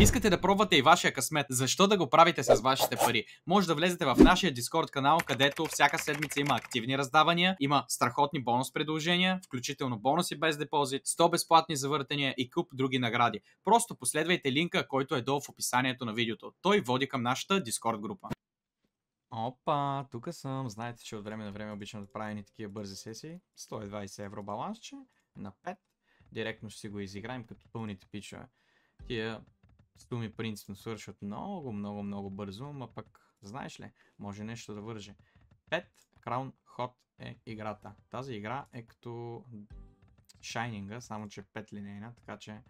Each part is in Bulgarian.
Искате да пробвате и вашия късмет. Защо да го правите с вашите пари? Може да влезете в нашия Discord канал, където всяка седмица има активни раздавания, има страхотни бонус предложения, включително бонуси без депозит, 100 безплатни завъртания и куп други награди. Просто последвайте линка, който е долу в описанието на видеото. Той води към нашата Discord група. Опа, тук съм. Знаете, че от време на време обичам да правя ни такива бързи сесии. 120 евро балансче на 5. Директно ще си го изиграем като пълните пичове. Тия суми принципно свършват много бързо, ма пък, знаеш ли, може нещо да върже. 5 Crown Hot е играта. Тази игра е като Shining, само че 5 линейна, така че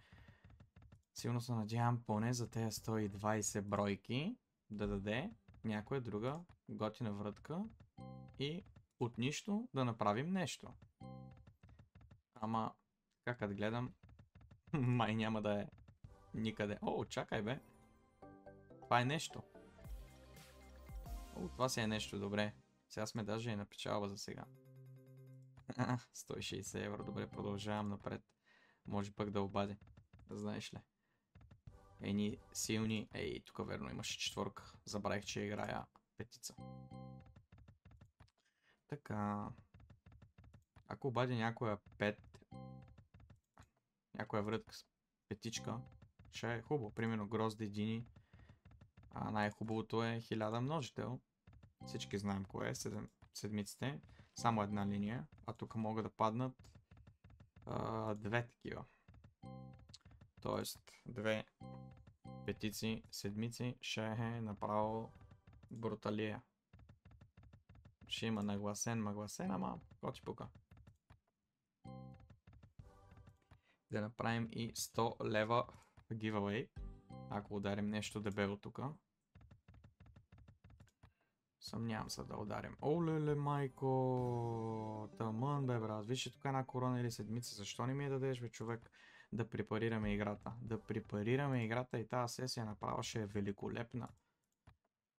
силно се надявам поне за тези 120 бройки да даде някоя друга готина врътка и от нищо да направим нещо. Ама, как гледам, май няма да е никъде. О, чакай бе. Това е нещо. О, това си е нещо, добре. Сега сме даже и на печалба за сега. 160 евро, добре, продължавам напред. Може пък да обади. Знаеш ли? Ени силни... Ей, тук верно имаше четворка. Забравих, че играя петица. Така. Ако обади някоя 5... Някоя врътка с петичка, ще е хубаво. Примерно грозди, дини. А най-хубавото е 1000 множител. Всички знаем кое е. Седмиците. Само една линия. А тук могат да паднат две такива. Тоест, две петици, седмици ще е направо бруталия. Ще има нагласен, ама коти пука. Да направим и 100 лева giveaway. Ако ударим нещо дебело тук. Съмнявам се да ударим. Олеле, майко! Тъмън, бе, брат. Вижте тук една корона или седмица. Защо не ми я дадеш, бе, човек? Да препарираме играта. Да препарираме играта и тази сесия направо ще е великолепна.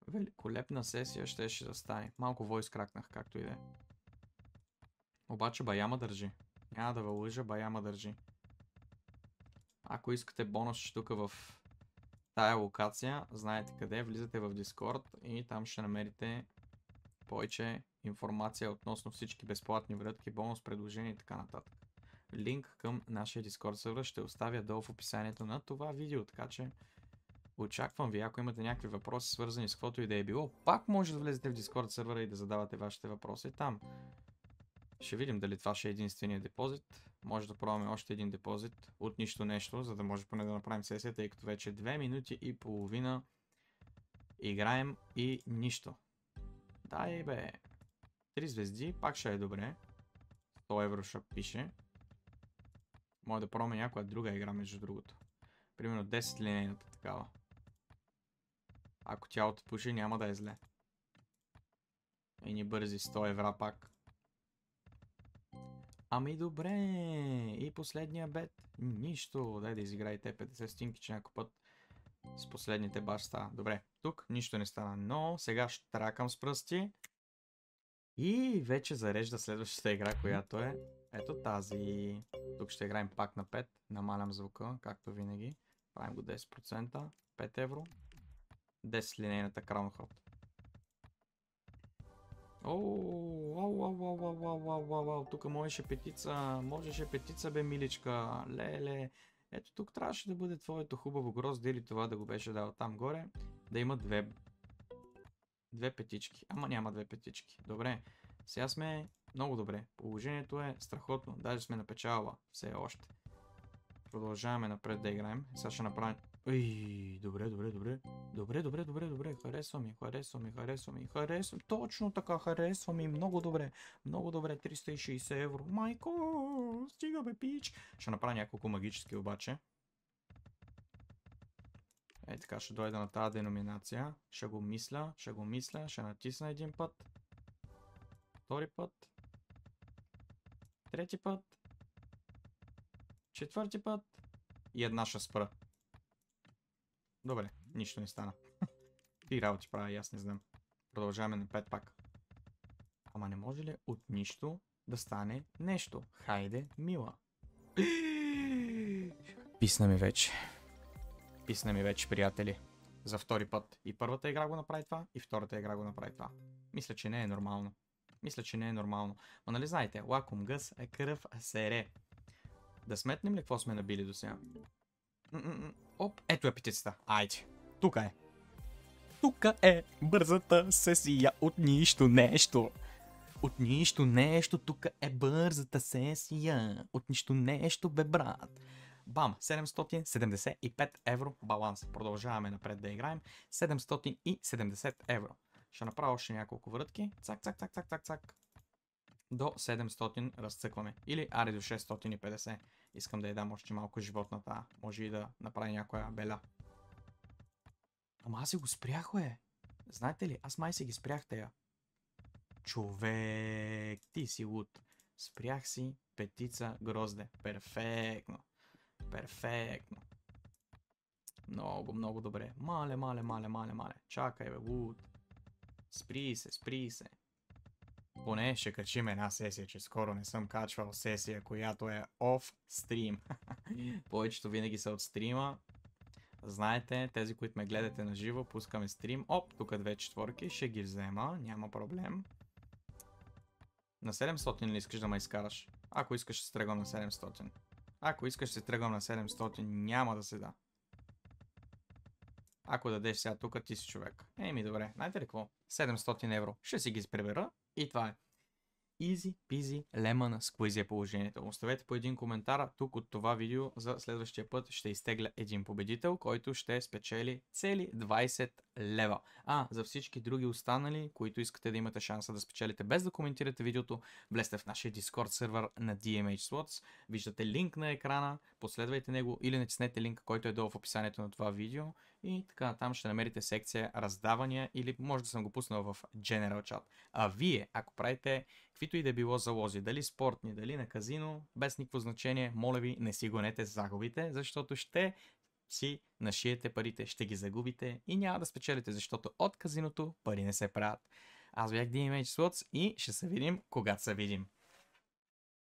Великолепна сесия ще да стане. Малко войс кракнах, както и да е. Обаче баяма държи. Няма да лъжа, баяма държи. Ако искате бонус тук в тая локация, знаете къде, влизате в Discord и там ще намерите повече информация относно всички безплатни врътки, бонус, предложения и така нататък. Линк към нашия Discord сервер ще оставя долу в описанието на това видео, така че очаквам ви, ако имате някакви въпроси свързани с каквото и да е било, пак може да влезете в Discord сервера и да задавате вашите въпроси там. Ще видим дали това ще е единствения депозит. Може да пробваме още един депозит от нищо нещо, за да може поне да направим сесията, тъй като вече 2 минути и половина играем и нищо. Дай бе. 3 звезди, пак ще е добре. 100 евро ще пише. Може да пробваме някоя друга игра, между другото. Примерно 10 линейната такава. Ако тялото пуши, няма да е зле. И ни бързи 100 евра пак. Ами добре, и последния бет. Нищо, дай да изиграете 50 стинки, че някой път с последните баш става. Добре, тук нищо не стана, но сега ще тракам с пръсти. И вече зарежда следващата игра, която е ето тази. Тук ще играем пак на 5, намалям звука, както винаги. Правим го 10%, 5 евро. 10 линейната Crown Hot. Тук можеше петица, бе, миличка. Леле. Ето тук трябваше да бъде твоето хубаво грозде или това да го беше дал там горе. Да има две петички. Ама няма две петички. Добре. Сега сме много добре. Положението е страхотно. Даже сме на печалба. Все още. Продължаваме напред да играем. Сега ще направим... Добре. Харесва ми. Точно така, харесва ми. Много добре. 360 евро. Майко, стига бе, пич. Ще направя няколко магически обаче. Ей така, ще дойда на тази деноминация. Ще го мисля. Ще натисна един път. Втори път. Трети път. Четвърти път. И една ще спра. Добре, нищо не стана. Ти работи правя, аз не знам. Продължаваме на 5 пак. Ама не може ли от нищо да стане нещо? Хайде, мила. Писна ми вече. писна ми вече, приятели. За втори път. И първата игра го направи това, и втората игра го направи това. Мисля, че не е нормално. Ма нали знаете, лаком гъс е кръв сере. Да сметнем ли какво сме набили до сега? Оп, ето е петицата. Айде. Тука е. Тука е бързата сесия от нищо нещо. От нищо нещо, тук е бързата сесия. От нищо нещо, бе брат. Бам, 775 евро баланс. Продължаваме напред да играем. 770 евро. Ще направя още няколко врътки. Цак, цак, цак, цак, цак, цак. До 700 разцъкваме. Или аре до 650. Искам да й дам още малко животната. Може и да направи някоя беля. Ама аз си го спрях, бе. Знаете ли, аз май си ги спрях тея. Човек, ти си луд. Спрях си петица грозде. Перфектно. Перфектно. Много, много добре. Мале. Чакай, бе, луд. Спри се. Поне ще качим една сесия, че скоро не съм качвал сесия, която е off стрим. Повечето винаги са от стрима. Знаете, тези, които ме гледате на живо, пускаме стрим. Оп, тук 2 четворки, ще ги взема, няма проблем. На 700 ли искаш да ме изкараш? Ако искаш, ще се тръгвам на 700. Ако искаш, ще се тръгвам на 700, няма да се да. Ако дадеш сега тук, ти си човек. Еми добре, знаете ли какво? 700 евро. Ще си ги прибера и това е. Easy peasy lemon squeezy е положението. Оставете по един коментар тук от това видео. За следващия път ще изтегля един победител, който ще спечели цели 20 лева. За всички други останали, които искате да имате шанса да спечелите без да коментирате видеото, влезте в нашия Discord сервер на DMH Slots. Виждате линк на екрана, последвайте него или натиснете линка, който е долу в описанието на това видео. И така там ще намерите секция раздавания или може да съм го пуснал в General Chat. А вие, ако правите каквито и да било залози, дали спортни, дали на казино, без никакво значение, моля ви, не си гонете загубите, защото ще си нашиете парите, ще ги загубите и няма да спечелите, защото от казиното пари не се правят. Аз бях DMH Slots и ще се видим, когато се видим.